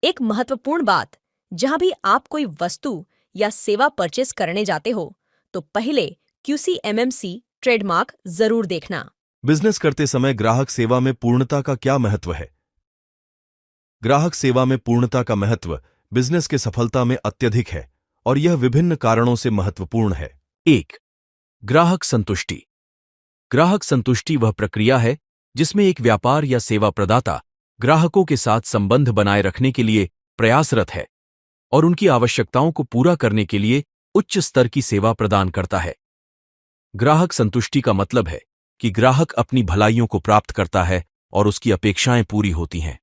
एक महत्वपूर्ण बात, जहां भी आप कोई वस्तु या सेवा परचेस करने जाते हो, तो पहले QC/MMC ट्रेडमार्क जरूर देखना। बिजनेस करते समय ग्राहक सेवा में पूर्णता का क्या महत्व है? ग्राहक सेवा में पूर्णता का महत्व बिजनेस के सफलता में अत्यधिक है और यह विभिन्न कारणों से महत्वपूर्ण है। 1. ग्राहक संतुष्टि। ग्राहक संतुष्टि वह प्रक्रिया है जिसमें एक व्यापार या सेवा प्रदाता ग्राहकों के साथ संबंध बनाए रखने के लिए प्रयासरत है और उनकी आवश्यकताओं को पूरा करने के लिए उच्च स्तर की सेवा प्रदान करता है। ग्राहक संतुष्टि का मतलब है कि ग्राहक अपनी भलाइयों को प्राप्त करता है और उसकी अपेक्षाएं पूरी होती हैं।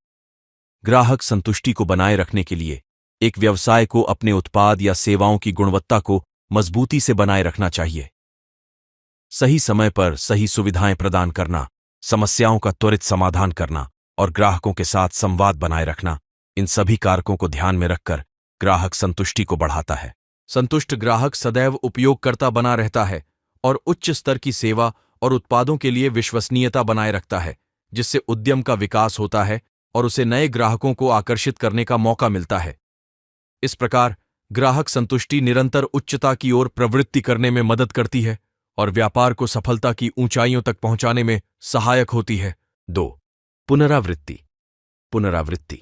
ग्राहक संतुष्टि को बनाए रखने के लिए एक व्यवसाय को अपने उत्पाद या सेवाओं की गुणवत्ता को मजबूती से बनाए रखना चाहिए। सही समय पर सही सुविधाएं प्रदान करना, समस्याओं का त्वरित समाधान करना और ग्राहकों के साथ संवाद बनाए रखना, इन सभी कारकों को ध्यान में रखकर ग्राहक संतुष्टि को बढ़ाता है। संतुष्ट ग्राहक सदैव उपयोगकर्ता बना रहता है और उच्च स्तर की सेवा और उत्पादों के लिए विश्वसनीयता बनाए रखता है, जिससे उद्यम का विकास होता है और उसे नए ग्राहकों को आकर्षित करने का मौका मिलता है। इस प्रकार ग्राहक संतुष्टि निरंतर उच्चता की ओर प्रवृत्ति करने में मदद करती है और व्यापार को सफलता की ऊंचाइयों तक पहुंचाने में सहायक होती है। 2. पुनरावृत्ति। पुनरावृत्ति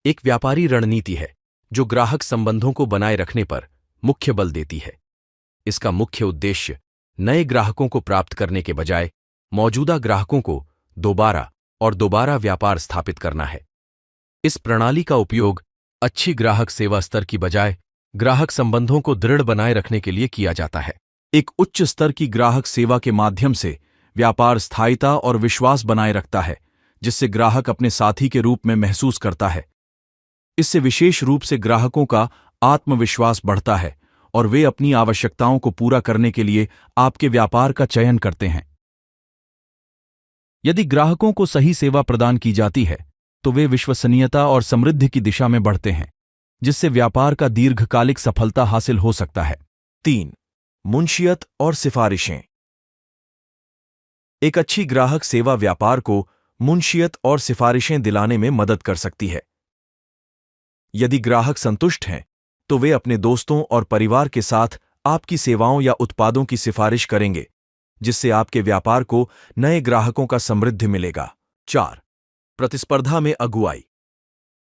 एक व्यापारी रणनीति है जो ग्राहक संबंधों को बनाए रखने पर मुख्य बल देती है। इसका मुख्य उद्देश्य नए ग्राहकों को प्राप्त करने के बजाय मौजूदा ग्राहकों को दोबारा और दोबारा व्यापार स्थापित करना है। इस प्रणाली का उपयोग अच्छी ग्राहक सेवा स्तर की बजाय ग्राहक संबंधों को दृढ़ बनाए रखने के लिए किया जाता है। एक उच्च स्तर की ग्राहक सेवा के माध्यम से व्यापार स्थायिता और विश्वास बनाए रखता है, जिससे ग्राहक अपने साथी के रूप में महसूस करता है। इससे विशेष रूप से ग्राहकों का आत्मविश्वास बढ़ता है और वे अपनी आवश्यकताओं को पूरा करने के लिए आपके व्यापार का चयन करते हैं। यदि ग्राहकों को सही सेवा प्रदान की जाती है, तो वे विश्वसनीयता और समृद्धि की दिशा में बढ़ते हैं, जिससे व्यापार का दीर्घकालिक सफलता हासिल हो सकता है। 3. मुंशियत और सिफारिशें। एक अच्छी ग्राहक सेवा व्यापार को मुंशियत और सिफारिशें दिलाने में मदद कर सकती है। यदि ग्राहक संतुष्ट हैं, तो वे अपने दोस्तों और परिवार के साथ आपकी सेवाओं या उत्पादों की सिफारिश करेंगे, जिससे आपके व्यापार को नए ग्राहकों का समृद्धि मिलेगा। 4. प्रतिस्पर्धा में अगुवाई।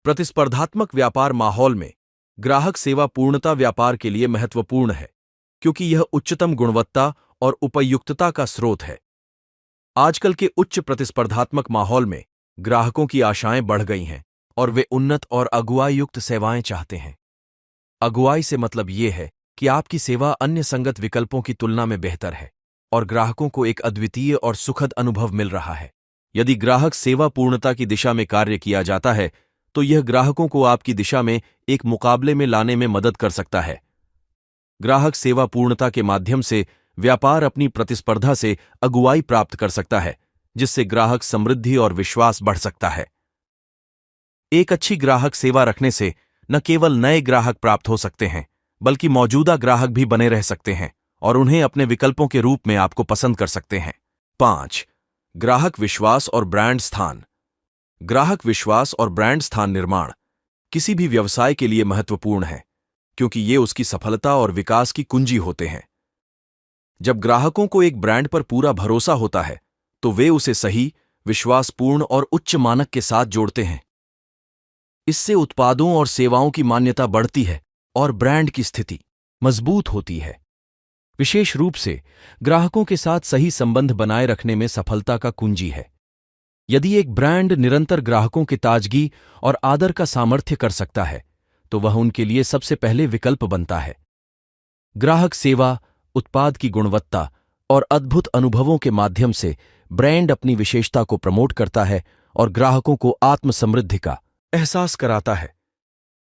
प्रतिस्पर्धात्मक व्यापार माहौल में ग्राहक सेवा पूर्णता व्यापार के लिए महत्वपूर्ण है, क्योंकि यह उच्चतम गुणवत्ता और उपयुक्तता का स्रोत है। आजकल के उच्च प्रतिस्पर्धात्मक माहौल में ग्राहकों की आशाएं बढ़ गई हैं और वे उन्नत और अगुवाई युक्त सेवाएं चाहते हैं। अगुवाई से मतलब ये है कि आपकी सेवा अन्य संगत विकल्पों की तुलना में बेहतर है और ग्राहकों को एक अद्वितीय और सुखद अनुभव मिल रहा है। यदि ग्राहक सेवा पूर्णता की दिशा में कार्य किया जाता है, तो यह ग्राहकों को आपकी दिशा में एक मुकाबले में लाने में मदद कर सकता है। ग्राहक सेवा पूर्णता के माध्यम से व्यापार अपनी प्रतिस्पर्धा से अगुवाई प्राप्त कर सकता है, जिससे ग्राहक समृद्धि और विश्वास बढ़ सकता है। एक अच्छी ग्राहक सेवा रखने से न केवल नए ग्राहक प्राप्त हो सकते हैं, बल्कि मौजूदा ग्राहक भी बने रह सकते हैं और उन्हें अपने विकल्पों के रूप में आपको पसंद कर सकते हैं। 5. ग्राहक विश्वास और ब्रांड स्थान। ग्राहक विश्वास और ब्रांड स्थान निर्माण किसी भी व्यवसाय के लिए महत्वपूर्ण है, क्योंकि ये उसकी सफलता और विकास की कुंजी होते हैं। जब ग्राहकों को एक ब्रांड पर पूरा भरोसा होता है, तो वे उसे सही, विश्वासपूर्ण और उच्च मानक के साथ जोड़ते हैं। इससे उत्पादों और सेवाओं की मान्यता बढ़ती है और ब्रांड की स्थिति मजबूत होती है। विशेष रूप से ग्राहकों के साथ सही संबंध बनाए रखने में सफलता का कुंजी है। यदि एक ब्रांड निरंतर ग्राहकों की ताजगी और आदर का सामर्थ्य कर सकता है, तो वह उनके लिए सबसे पहले विकल्प बनता है। ग्राहक सेवा, उत्पाद की गुणवत्ता और अद्भुत अनुभवों के माध्यम से ब्रांड अपनी विशेषता को प्रमोट करता है और ग्राहकों को आत्मसमृद्धि का एहसास कराता है।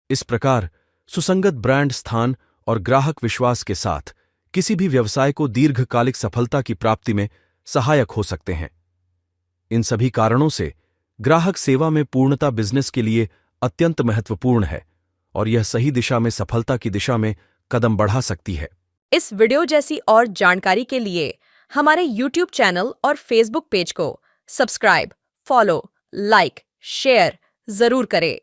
इस प्रकार सुसंगत ब्रांड स्थान और ग्राहक विश्वास के साथ किसी भी व्यवसाय को दीर्घकालिक सफलता की प्राप्ति में सहायक हो सकते हैं। इन सभी कारणों से ग्राहक सेवा में पूर्णता बिजनेस के लिए अत्यंत महत्वपूर्ण है और यह सही दिशा में सफलता की दिशा में कदम बढ़ा सकती है। इस वीडियो जैसी और जानकारी के लिए हमारे YouTube चैनल और Facebook पेज को सब्सक्राइब, फॉलो, लाइक, शेयर जरूर करें।